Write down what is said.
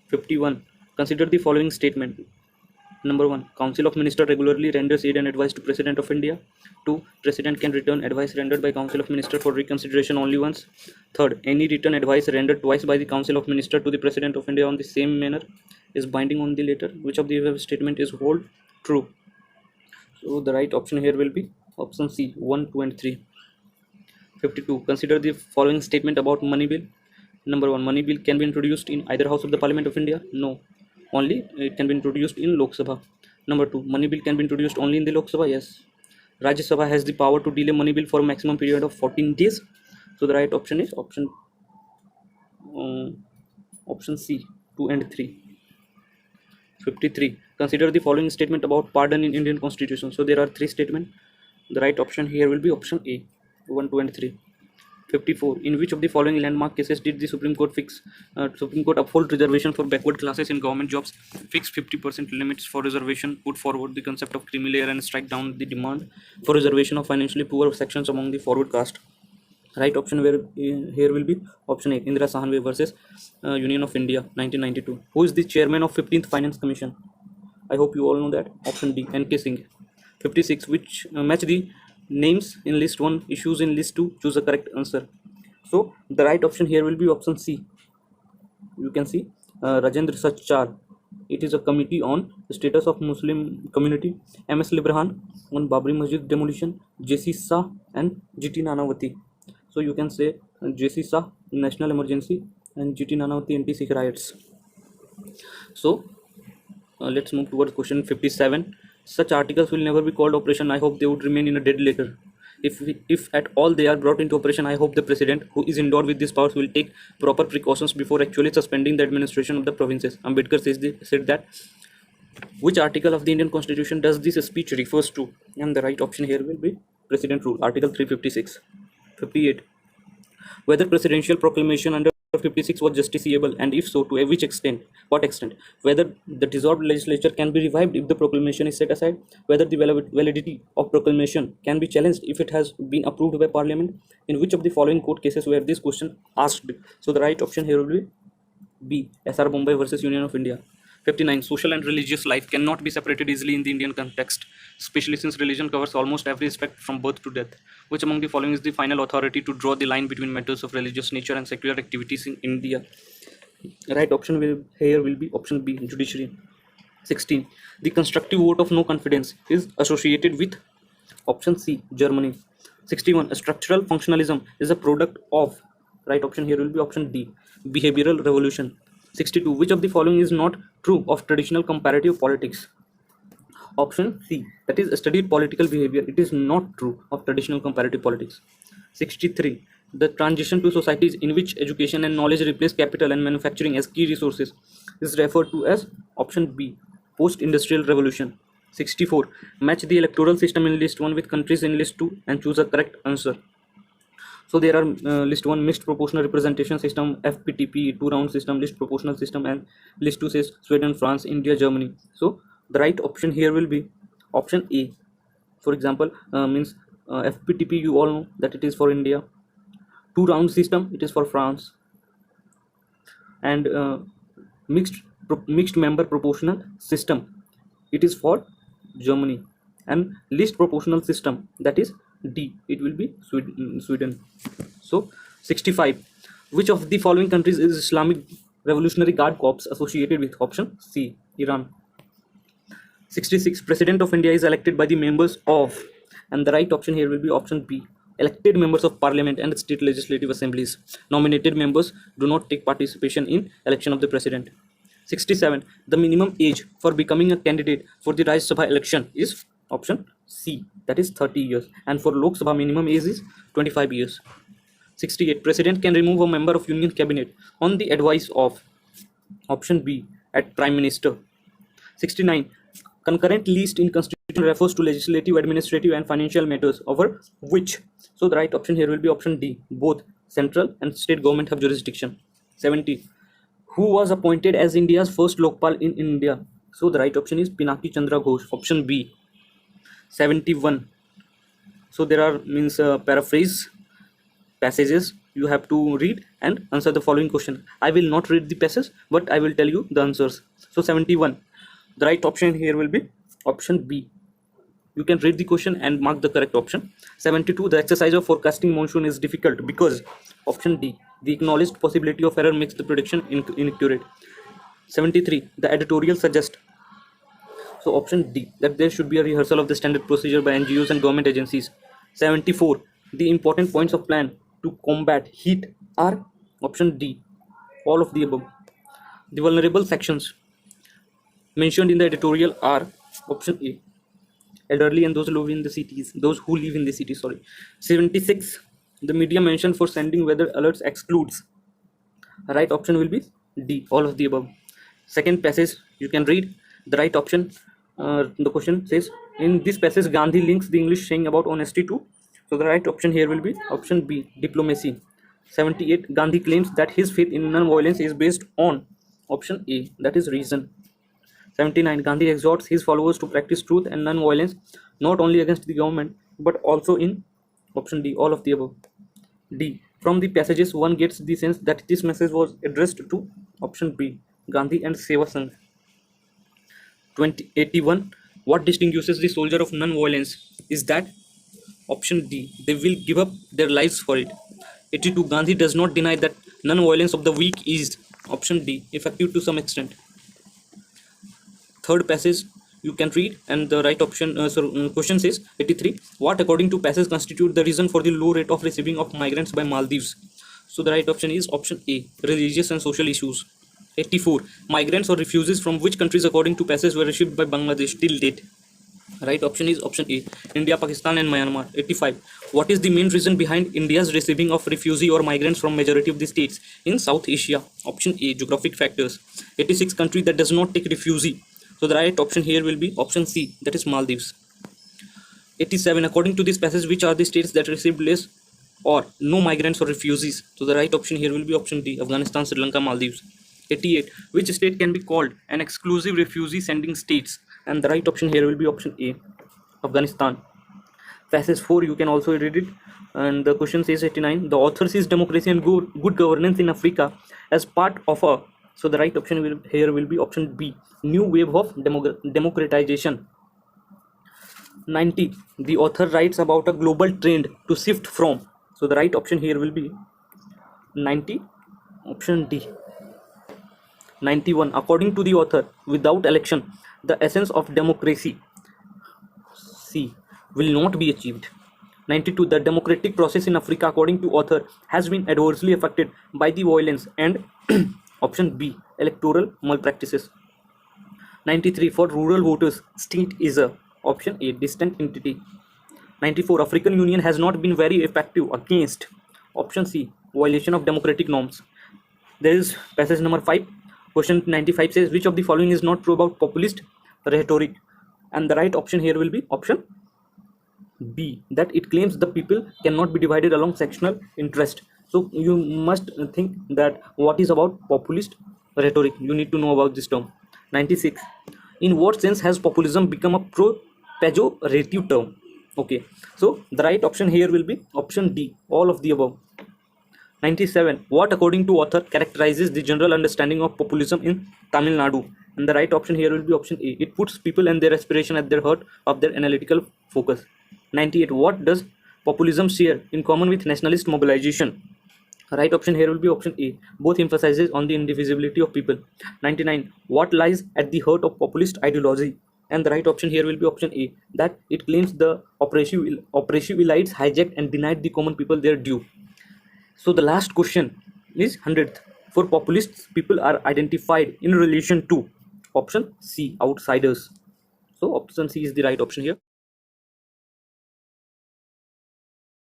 51. Consider the following statement. Number 1. Council of Ministers regularly renders aid and advice to President of India. 2. President can return advice rendered by Council of Ministers for reconsideration only once. Third, any written advice rendered twice by the Council of Ministers to the President of India on the same manner is binding on the latter. Which of the above statement is hold true? So the right option here will be option C, 1, 2 and 3. 52. Consider the following statement about money bill. Number 1. Money bill can be introduced in either house of the Parliament of India. No. Only it can be introduced in Lok Sabha. Number 2. Money bill can be introduced only in the Lok Sabha. Yes. Rajya Sabha has the power to delay money bill for a maximum period of 14 days. So the right option is option C, 2 and 3. 53. Consider the following statement about pardon in Indian Constitution. So there are 3 statements. The right option here will be option A, 1, 2 and 3. 54. In which of the following landmark cases did the Supreme Court uphold reservation for backward classes in government jobs, fix 50% limits for reservation, put forward the concept of creamy layer and strike down the demand for reservation of financially poor sections among the forward caste? Right option here will be option A, Indira Sahni versus Union of India, 1992. Who is the chairman of 15th Finance Commission? I hope you all know that. Option D, N.K. Singh. 56. Which match the names in list 1, issues in list 2, choose the correct answer. So the right option here will be option C. You can see Rajendra Silchar. It is a committee on the status of Muslim community. M.S. Librahan on Babri Masjid demolition. J.C. Shah and G.T. Nanavati. So you can say J.C. Shah, national emergency, and G.T. Nanavati, anti-Sikh riots. So let's move towards question 57. Such articles will never be called operation. I hope they would remain in a dead letter. If at all they are brought into operation, I hope the president, who is endowed with these powers, will take proper precautions before actually suspending the administration of the provinces. Ambedkar said that. Which article of the Indian Constitution does this speech refers to? And the right option here will be President Rule, Article 356. 58. Whether presidential proclamation under 56 was justiciable, and if so, to which extent, what extent? Whether the dissolved legislature can be revived if the proclamation is set aside, whether the validity of proclamation can be challenged if it has been approved by Parliament. In which of the following court cases were this question asked? So the right option here will be B, SR Bombay versus Union of India. 59. Social and religious life cannot be separated easily in the Indian context, especially since religion covers almost every aspect from birth to death. Which among the following is the final authority to draw the line between matters of religious nature and secular activities in India? Right option here will be option B, judiciary. 16. The constructive vote of no confidence is associated with option C, Germany. 61. Structural functionalism is a product of, right option here will be option D, behavioral revolution. 62. Which of the following is not true of traditional comparative politics? Option C, that is studied political behavior. It is not true of traditional comparative politics. 63. The transition to societies in which education and knowledge replace capital and manufacturing as key resources is referred to as option B, post-industrial revolution. 64. Match the electoral system in list 1 with countries in list 2 and choose a correct answer. So there are list 1 mixed proportional representation system, FPTP, 2-round system, list proportional system, and list 2 says Sweden, France, India, Germany. So the right option here will be option A. For example, means FPTP, you all know that it is for India. 2-round system, it is for France. And mixed member proportional system, it is for Germany. And list proportional system, that is D, it will be Sweden. So 65. Which of the following countries is Islamic Revolutionary Guard Corps associated with? Option C, Iran. 66. President of India is elected by the members of, and the right option here will be option B, elected members of Parliament and state legislative assemblies. Nominated members do not take participation in election of the president. 67. The minimum age for becoming a candidate for the Rajya Sabha election is option C, that is 30 years, and for Lok Sabha minimum age is 25 years. 68. President can remove a member of Union Cabinet on the advice of, option B, at Prime Minister. 69. Concurrent list in Constitution refers to legislative, administrative, and financial matters over which? So the right option here will be option D, both central and state government have jurisdiction. 70. Who was appointed as India's first Lokpal in India? So the right option is Pinaki Chandra Ghosh, option B. 71. So there are paraphrase passages you have to read and answer the following question. I will not read the passage, but I will tell you the answers. So 71, the right option here will be option B. You can read the question and mark the correct option. 72, the exercise of forecasting monsoon is difficult because option D, the acknowledged possibility of error makes the prediction inaccurate. 73, the editorial suggests, so option D, that there should be a rehearsal of the standard procedure by NGOs and government agencies. 74, the important points of plan to combat heat are option D, all of the above. The vulnerable sections mentioned in the editorial are option A, elderly and those who live in the cities. 76, the media mentioned for sending weather alerts excludes. Right option will be D, all of the above. Second passage you can read. The right option, the question says, in this passage Gandhi links the English saying about honesty to, so the right option here will be option B, diplomacy. 78, Gandhi claims that his faith in non-violence is based on option A, that is reason. 79, Gandhi exhorts his followers to practice truth and non-violence not only against the government but also in option D, all of the above. D, from the passages one gets the sense that this message was addressed to option B, Gandhi and Seva Sangh. 81, what distinguishes the soldier of non-violence is that option D, they will give up their lives for it. 82, Gandhi does not deny that non-violence of the weak is option D, effective to some extent. Third passage you can read, and the right option, question says 83, what according to passage constitute the reason for the low rate of receiving of migrants by Maldives? So the right option is option A, religious and social issues. 84, migrants or refugees from which countries according to passage were received by Bangladesh till date? Right option is option A, India, Pakistan and Myanmar. 85, what is the main reason behind India's receiving of refugee or migrants from majority of the states in South Asia? Option A, geographic factors. 86, country that does not take refugee. So the right option here will be option C, that is Maldives. 87, according to this passage, which are the states that received less or no migrants or refugees? So the right option here will be option D, Afghanistan, Sri Lanka, Maldives. 88, which state can be called an exclusive refugee sending states? And the right option here will be option A, Afghanistan. Passage 4 you can also read it, and the question says 89, the author sees democracy and good governance in Africa as part of a, so the right option here will be option B, new wave of democratization. 90, the author writes about a global trend to shift from, so the right option here will be 90, option D. 91, according to the author, without election the essence of democracy, C, will not be achieved. 92, the democratic process in Africa according to author has been adversely affected by the violence and option B, electoral malpractices. 93, for rural voters state is a, option A, distant entity. 94, African Union has not been very effective against, option C, violation of democratic norms. There is passage number 5. Question 95 says, which of the following is not true about populist rhetoric? And the right option here will be option B, that it claims the people cannot be divided along sectional interest. So you must think that what is about populist rhetoric, you need to know about this term. 96, in what sense has populism become a pejorative term? Okay, so the right option here will be option D, all of the above. 97, what according to author characterizes the general understanding of populism in Tamil Nadu? And the right option here will be option A, it puts people and their aspiration at their heart of their analytical focus. 98, what does populism share in common with nationalist mobilization? Right option here will be option A, both emphasizes on the indivisibility of people. 99, what lies at the heart of populist ideology? And the right option here will be option A, that it claims the oppressive elites hijacked and denied the common people their due. So the last question is 100th. For populists, people are identified in relation to option C, outsiders. So option C is the right option here.